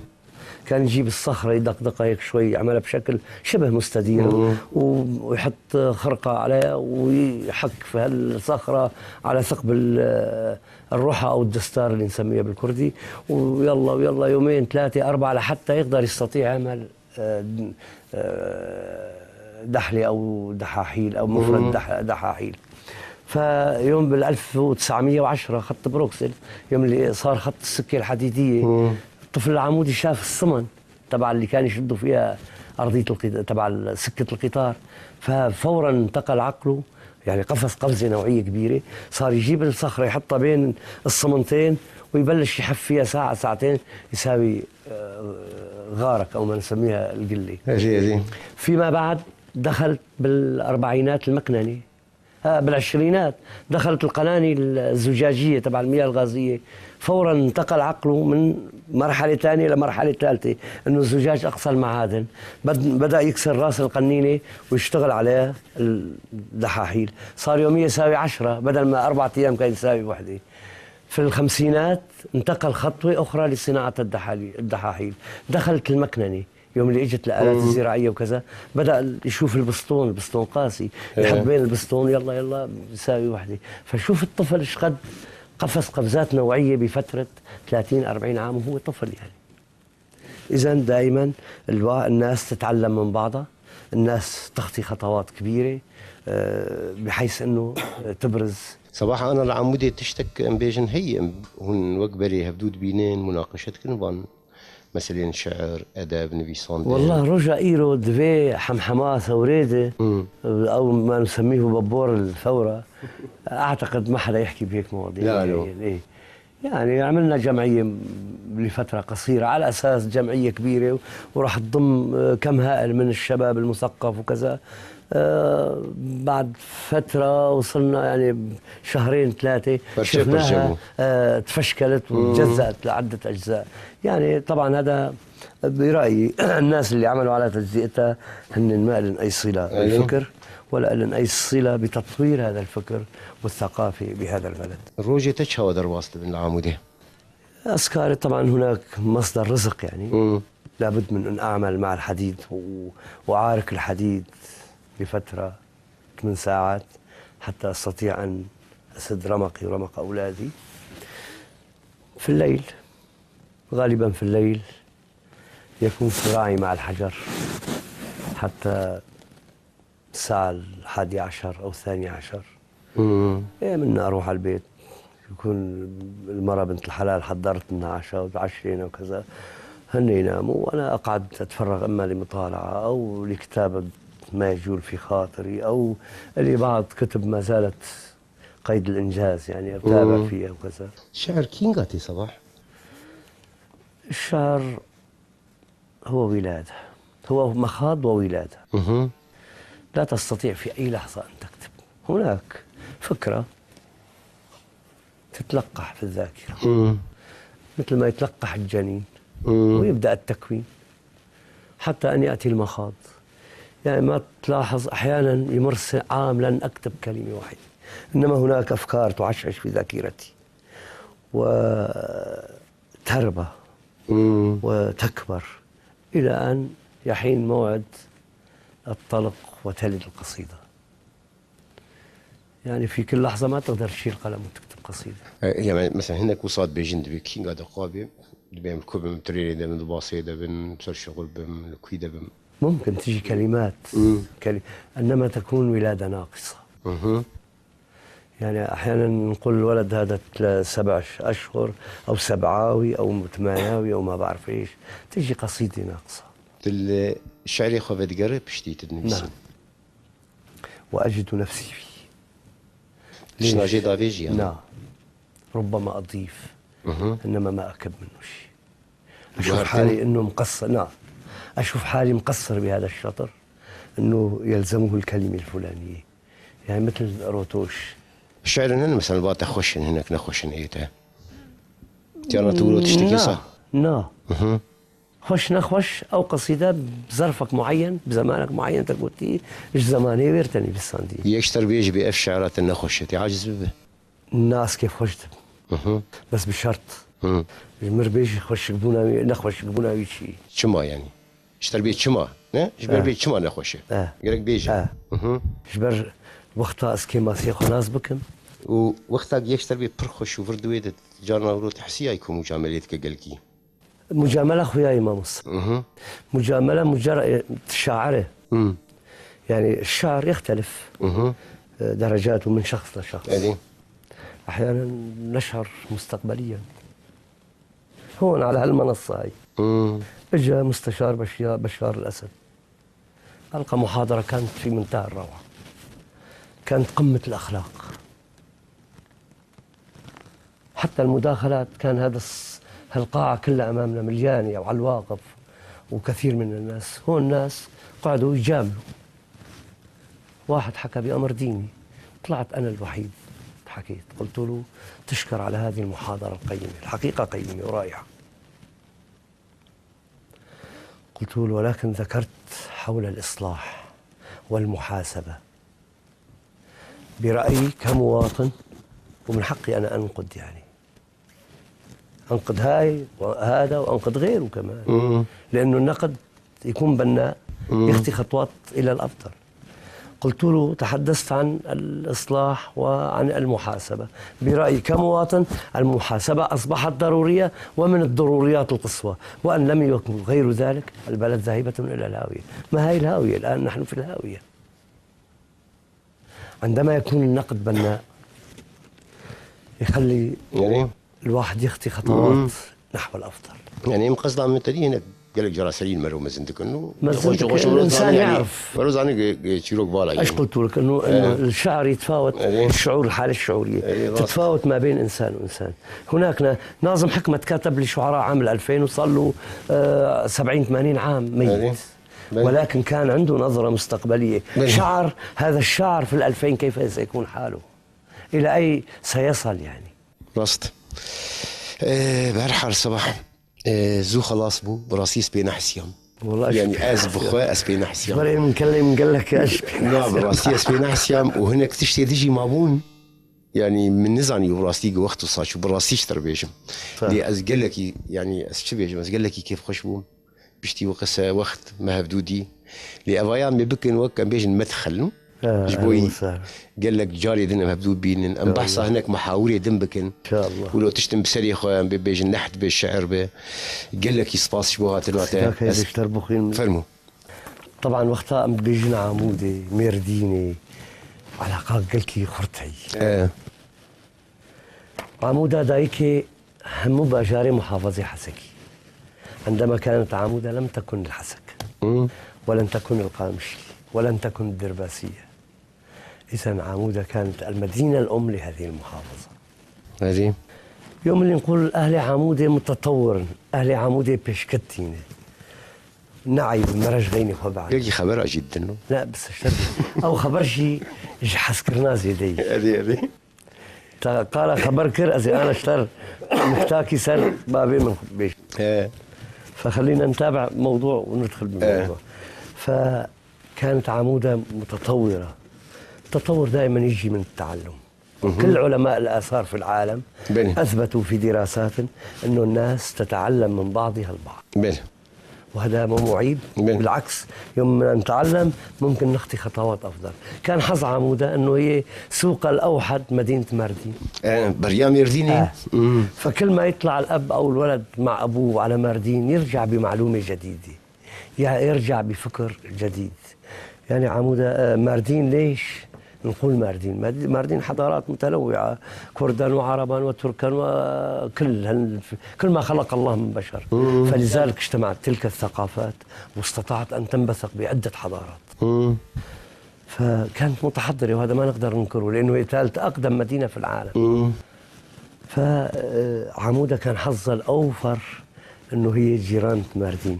كان يجيب الصخرة يدقدقها هيك شوي يعملها بشكل شبه مستدير ويحط خرقة عليها ويحك في هالصخرة على ثقب الروحة أو الدستار اللي نسميها بالكردي. ويلا يومين 3 4 لحتى يقدر يستطيع يعمل دحلة أو دحاحيل أو مفرد دحاحيل. فيوم بال 1910 خط بروكسل يوم اللي صار خط السكة الحديدية الطفل العمودي شاف الصمن تبع اللي كان يشدوا فيها أرضية تبع سكة القطار. ففورا انتقل عقله يعني قفزة نوعية كبيرة. صار يجيب الصخرة يحطها بين الصمنتين ويبلش يحف فيها ساعة ساعتين يساوي غارك أو ما نسميها القلة. فيما بعد دخلت بالأربعينات المكننة بالعشرينات دخلت القناني الزجاجية تبع المياه الغازية. فورا انتقل عقله من مرحلة ثانية لمرحلة ثالثة انه الزجاج اقصى المعادن. بدأ يكسر راس القنينة ويشتغل عليها الدحاحيل. صار يوميا يساوي 10 بدل ما 4 أيام كان يساوي وحدة. في الخمسينات انتقل خطوة أخرى لصناعة الدحاحيل. دخلت المكننة يوم اللي اجت الآلات الزراعية وكذا بدأ يشوف البسطون قاسي يحط بين البسطون يلا يساوي وحدة. فشوف الطفل ايش قد قفزات نوعية بفترة 30 40 عام وهو طفل يعني. إذا دائما الناس تتعلم من بعضها، الناس تخطي خطوات كبيرة بحيث أنه تبرز. صباحا أنا العمودي تشتك بيجن هي هون وقبلي هبدود بينين مناقشة كنبان مثلا شعر أدب نبيسان. والله رجع إيرو دفي حمحمات ثوريدة أو ما نسميه ببور الثورة. أعتقد ما حدا يحكي بهيك مواضيع. لا يعني عملنا جمعية لفترة قصيرة على أساس جمعية كبيرة وراح تضم كم هائل من الشباب المثقف وكذا. بعد فترة وصلنا يعني شهرين ثلاثة شفناها تفشكلت وتجزأت لعدة أجزاء. يعني طبعا هذا برأيي الناس اللي عملوا على تجزئتها هن ما لهم أي صلة بالفكر ولا لهم أي صلة بتطوير هذا الفكر والثقافة بهذا البلد. الروجي تشهى درواصل بن العمودي أسكاري طبعا هناك مصدر رزق يعني. لابد من أن أعمل مع الحديد وأعارك الحديد لفترة 8 ساعات حتى أستطيع أن أسد رمقي ورمق أولادي. في الليل غالبا في الليل يكون صراعي مع الحجر حتى الساعة 11 أو 12. من أروح على البيت يكون المرأة بنت الحلال حضرت لنا عشاء وتعشينا وكذا، هن يناموا وأنا أقعد أتفرغ إما لمطالعة أو لكتابة ما يجول في خاطري أو لي بعض كتب ما زالت قيد الإنجاز يعني أتابع فيها وكذا. الشعر كينغاتي صباح؟ الشعر هو ولادة، هو مخاض وولادة. لا تستطيع في أي لحظة أن تكتب. هناك فكرة تتلقح في الذاكرة مثل ما يتلقح الجنين ويبدأ التكوين حتى أن يأتي المخاض. يعني ما تلاحظ أحيانا يمر عام لن أكتب كلمة واحدة، إنما هناك أفكار تعشعش في ذاكرتي وتربى وتكبر إلى أن يحين موعد الطلق وتلد القصيدة. يعني في كل لحظة ما تقدر تشيل قلم وتكتب قصيدة. يعني مثلا هناك وصاد بيجن دبي كينغ هذا قابي دبي الكوب من تريني ده من الباصي ده من بسر شغل بم الكويدة بم ممكن تجي كلمات إنما تكون ولادة ناقصة. يعني أحيانا نقول الولد هذا 7 أشهر أو سبعاوي أو ثمانياوي أو ما بعرف إيش، تجي قصيدة ناقصة. الشعر خافت قرب شتيت النبسين. نعم. وأجد نفسي فيه. شناجي دافيجي يعني. نعم. ربما أضيف إنما ما أكب منه شيء. أشوف حالي إنه مقصر. نعم. أشوف حالي مقصر بهذا الشطر إنه يلزمه الكلمة الفلانية. يعني مثل روتوش. الشعر هنا مثلا بقى تخش هناك نخش نهيتها. تيانا تقولوا تشتكي صح؟ نعم. خش نخوش أو قصيدة بظرفك معين بزمانك معين تقولتي إيش زماني ويرتني بالصندي. يشتر بيجي بأف شعرات النخوشة عاجز به. الناس كيف خشت بس بشرط المر بيجي خش قبونا نخوش قبونا ويشي. شما يعني اشتر بيت شما نه جبر بيت شما نخوشه. قالك بيجي. جبر وقتها اسكيما سيخو ناس بكم. ووقتها يشتر بيت برخش وفردويت جارنا ورو تحسيا يكون مجاملات كقلكي. مجاملة خويا إمام مصر. مجاملة مجرد شاعره. يعني الشعر يختلف درجاته من شخص لشخص. أحيانا نشعر مستقبليا. هون على هالمنصة هاي اجى مستشار بشار الأسد ألقى محاضرة كانت في منتهى الروعة، كانت قمة الأخلاق. حتى المداخلات كان هالقاعة كلها أمامنا مليانة وعلى الواقف وكثير من الناس. هون الناس قعدوا يجاملوا. واحد حكى بأمر ديني، طلعت أنا الوحيد حكيت. قلت له تشكر على هذه المحاضرة القيمة، الحقيقة قيمة ورائعة. قلت له ولكن ذكرت حول الإصلاح والمحاسبة. برأيي كمواطن ومن حقي أنا أنقد، يعني أنقد هاي وهذا وأنقد غيره كمان، لأنه النقد يكون بناء يخطي خطوات إلى الأفضل. قلت له تحدثت عن الإصلاح وعن المحاسبة. برأيي كمواطن المحاسبة أصبحت ضرورية ومن الضروريات القصوى، وأن لم يكن غير ذلك البلد ذاهبة إلى الهاوية. ما هي الهاوية؟ الآن نحن في الهاوية. عندما يكون النقد بناء يخلي يعني الواحد يخطي خطوات نحو الأفضل. يعني مقصد عم تدين قال لك جراسلين مرو مزندك انه الانسان يعرف بروز عني تشيلوك بالا ايش قلت لك انه الشعر يتفاوت، الشعور الحاله الشعوريه تتفاوت ما بين انسان وانسان. هناك ناظم حكمة كتب لي شعراء عام 2000 وصار له 70 80 عام ميت، ولكن كان عنده نظره مستقبليه. شعر هذا الشعر في ال2000 كيف سيكون حاله، الى اي سيصل يعني. رصد بارحة الصباح زو خلاص بو براسيس بين حسيام والله يعني از بخوا اس بين حسيام مرة منكلم قال لك ايش لا براسيس بين حسيام وهناك تشتي تجي مابون يعني من نزعني براسي وقت وصار شو براسيش تربيشم لي از قال لك يعني شبيش بس قال لك كيف خشبو بشتي وقت ما هبدودي لي افايام بكن وقت كان بيجي مدخل جبوي قال لك جاري دنا مبدود بين ام بحصه هناك محاوري دنبكن ان شاء الله ولو تشتم بسري خويا بيجي النحت بالشعر قال لك يسباس شبوهات الوقت فرموا. طبعا وقتها بيجينا عمودي ميرديني على قلكي خرطي عموده دايكي همو باجاري محافظه حسكي. عندما كانت عموده لم تكن الحسك ولن تكن القامشي ولن تكن الدرباسيه. إذا عمودة كانت المدينة الأم لهذه المحافظة. هذه يوم اللي نقول أهل عمودة متطور، أهل عمودة بيشكتينة نعيب مرج غيني خبعا يجي خبر جدا لا بس اشتري أو خبر شيء حسكرنا زيدي هذه قال خبر كر أزي أنا اشتر محتاكي سر بابي من بيش فخلينا نتابع موضوع وندخل بالموضوع. فكانت عمودة متطورة. التطور دائما يجي من التعلم. كل علماء الآثار في العالم أثبتوا في دراسات أنه الناس تتعلم من بعضها البعض. وهذا مو معيب، بالعكس يوم نتعلم ممكن نخطي خطوات أفضل. كان حظ عمودة أنه هي سوق الأوحد مدينة ماردين بريام ماردين فكل ما يطلع الأب أو الولد مع أبوه على ماردين يرجع بمعلومة جديدة، يرجع بفكر جديد. يعني عمودة ماردين ليش نقول ماردين حضارات متنوعة، كردان وعربان وتركان وكل ما خلق الله من بشر. فلذلك اجتمعت تلك الثقافات واستطاعت أن تنبثق بعدة حضارات. فكانت متحضرة وهذا ما نقدر ننكره لأنه هي ثالث أقدم مدينة في العالم. فعمودة كان حظها الأوفر أنه هي جيران ماردين.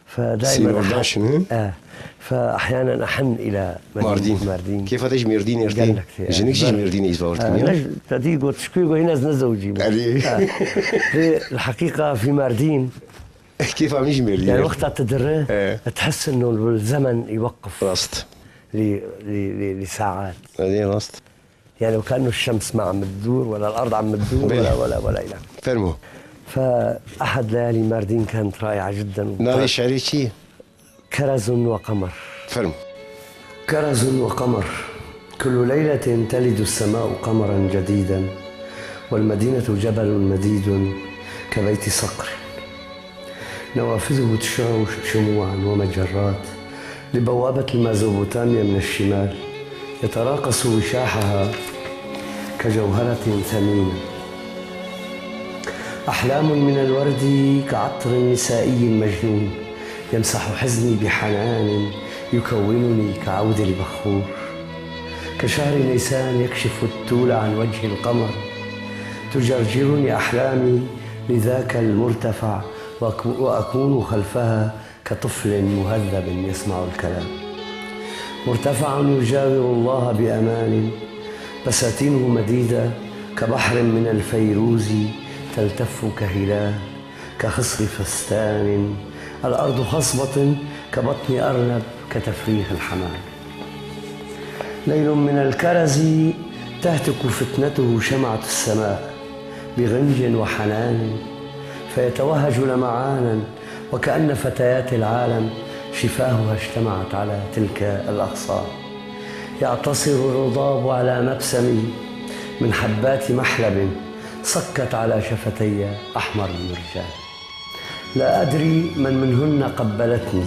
فدائما فاحيانا احن الى ماردين. كيف تجي ماردين يرتين جنكش ماردين يزورتني تديغو تشكيغو هنا نزوجي الحقيقه في ماردين كيف عم يجي ماردين يعني وقتها تدري تحس انه الزمن يوقف راست لساعات راست يعني وكانه الشمس ما عم تدور ولا الارض عم تدور ولا الى فرموا. فأحد ليالي ماردين كانت رائعة جدا. ناري شعري شي كرز وقمر. فرم. كرز وقمر كل ليلة تلد السماء قمرا جديدا والمدينة جبل مديد كبيت صقر نوافذه تشع شموعا ومجرات لبوابة المازوبوتاميا من الشمال يتراقص وشاحها كجوهرة ثمينة. أحلام من الورد كعطر نسائي مجنون يمسح حزني بحنان يكونني كعود البخور كشهر نيسان يكشف التول عن وجه القمر تجرجرني أحلامي لذاك المرتفع وأكون خلفها كطفل مهذب يسمع الكلام مرتفع يجاور الله بأمان بساتينه مديدة كبحر من الفيروز تلتف كهلال كخصر فستان الأرض خصبة كبطن أرنب كتفريح الحمام ليل من الكرز تهتك فتنته شمعة السماء بغنج وحنان فيتوهج لمعانا وكأن فتيات العالم شفاهها اجتمعت على تلك الأغصان يعتصر الرضاب على مبسمي من حبات محلب صكت على شفتي أحمر المرجان. لا أدري من منهن قبلتني،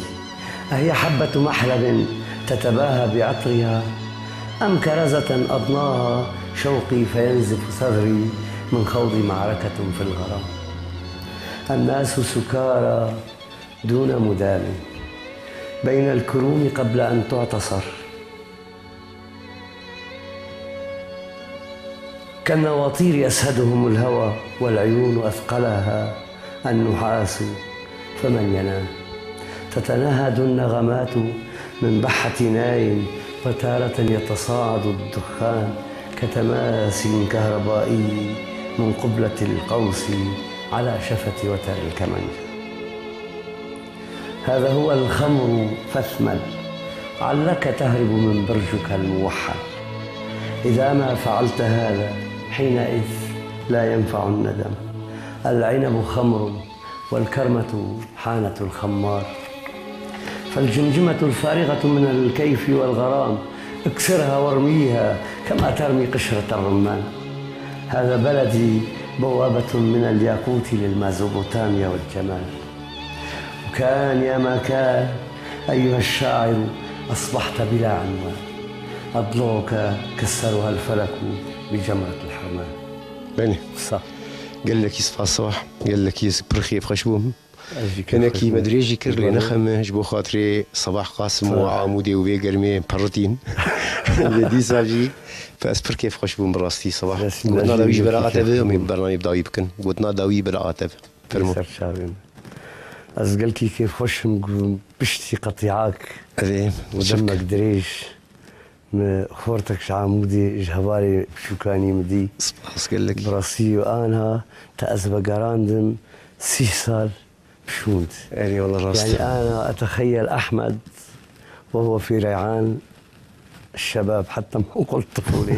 أهي حبة محلب تتباهى بعطرها أم كرزة أضناها شوقي فينزف صدري من خوض معركة في الغرام. الناس سكارى دون مدام بين الكروم قبل أن تعتصر، كالنواطير يسهدهم الهوى والعيون أثقلها النحاس فمن ينام. تتنهد النغمات من بحة نايم وتارة يتصاعد الدخان كتماس كهربائي من قبلة القوس على شفة وتر الكمنجة. هذا هو الخمر فاثمل علك تهرب من برجك الموحد. إذا ما فعلت هذا حينئذ لا ينفع الندم. العنب خمر والكرمة حانة الخمار، فالجمجمة الفارغة من الكيف والغرام اكسرها وارميها كما ترمي قشرة الرمان. هذا بلدي بوابة من الياقوت للمازوبوتاميا والجمال. وكان يا ما كان أيها الشاعر أصبحت بلا عنوان، أضلعك كسرها الفلك بجمرة الحرمان. بني صح. قال لك يصفى الصباح، قال لك برخيف خشبوهم كان كي مدري جيكر لي نخم جبو خاطري صباح قاسم وعمودي وبيقرمي برتين دي ساجي فاسبر كيف خشبوهم براستي صباح. قلنا داوي براءة بهم برنامج داوي بكن قلنا داوي براءة فرمو از قال كيف خشم بشتي قطيعاك ودمك دريش خورتك عمودي جهباري شو كان يمدي صباح قال لك براسي وانا تأزبق راندم 6 سال بشوند. يعني والله راسي يعني انا اتخيل احمد وهو في ريعان الشباب حتى ما قلت طفولي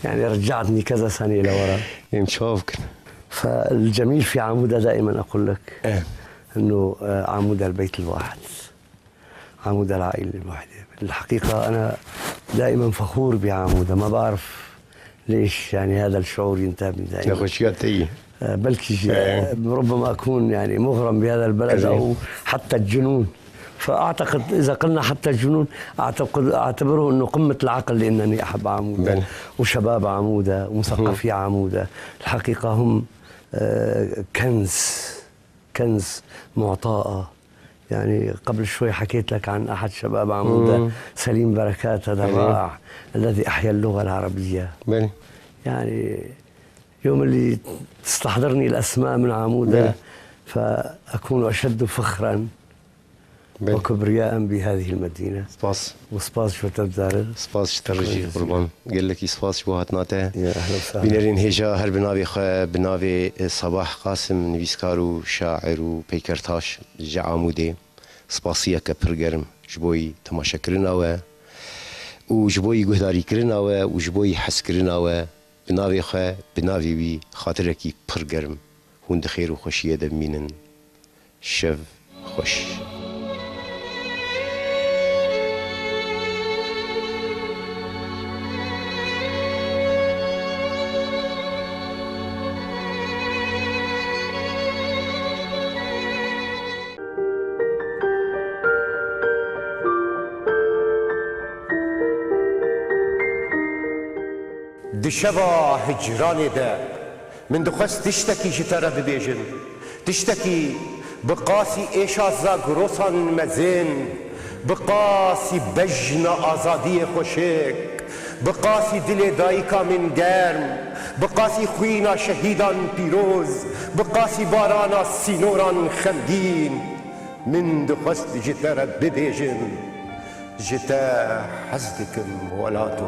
يعني رجعتني كذا سنه لورا مشوفك. فالجميل في عمودة دائما اقول لك انه عمودة البيت الواحد، عمودة العائله الواحده. الحقيقه انا دائما فخور بعمودة، ما بعرف ليش يعني هذا الشعور ينتابني دائما. نخشياتي بلكي ربما اكون يعني مغرم بهذا البلد او حتى الجنون. فاعتقد اذا قلنا حتى الجنون اعتبره انه قمه العقل لانني احب عمودة وشباب عمودة ومثقفي عمودة. الحقيقه هم كنز معطاء. يعني قبل شوي حكيت لك عن احد شباب عمودة سليم بركات، هذا الرائع الذي احيا اللغه العربيه. يعني يوم اللي تستحضرني الاسماء من عمودة فاكون اشد فخرا وكبرياء بهذه المدينه. سباس وسباس شو تبدار سباس شترجي قربان قال لك سباس شو هاتناته. يا اهلا وسهلا. بنرين هجا هر بناوي صباح قاسم نویسکار و شاعر و پیکرتاش جا عمودي سپاسیه که پرگرم جبوی تماشا کرناوه و جبوی گهداری کرناوه و جبوی حس کرناوه بناوی وی خاطرکی پرگرم هوند خیر و خوشیه دمینن شف خوش. دشبا هجراني دا من دخست تشتكي جتارا ببيجن تشتكي بقاسي ايشا زاغروسان مزين بقاسي بجنا آزادي خوشك بقاسي دل دايكا من گرم بقاسي خوينا شهيدان بيروز بقاسي بارانا سينوران خمگين من دخست جتارا ببيجن جتا حزدكم ولاتو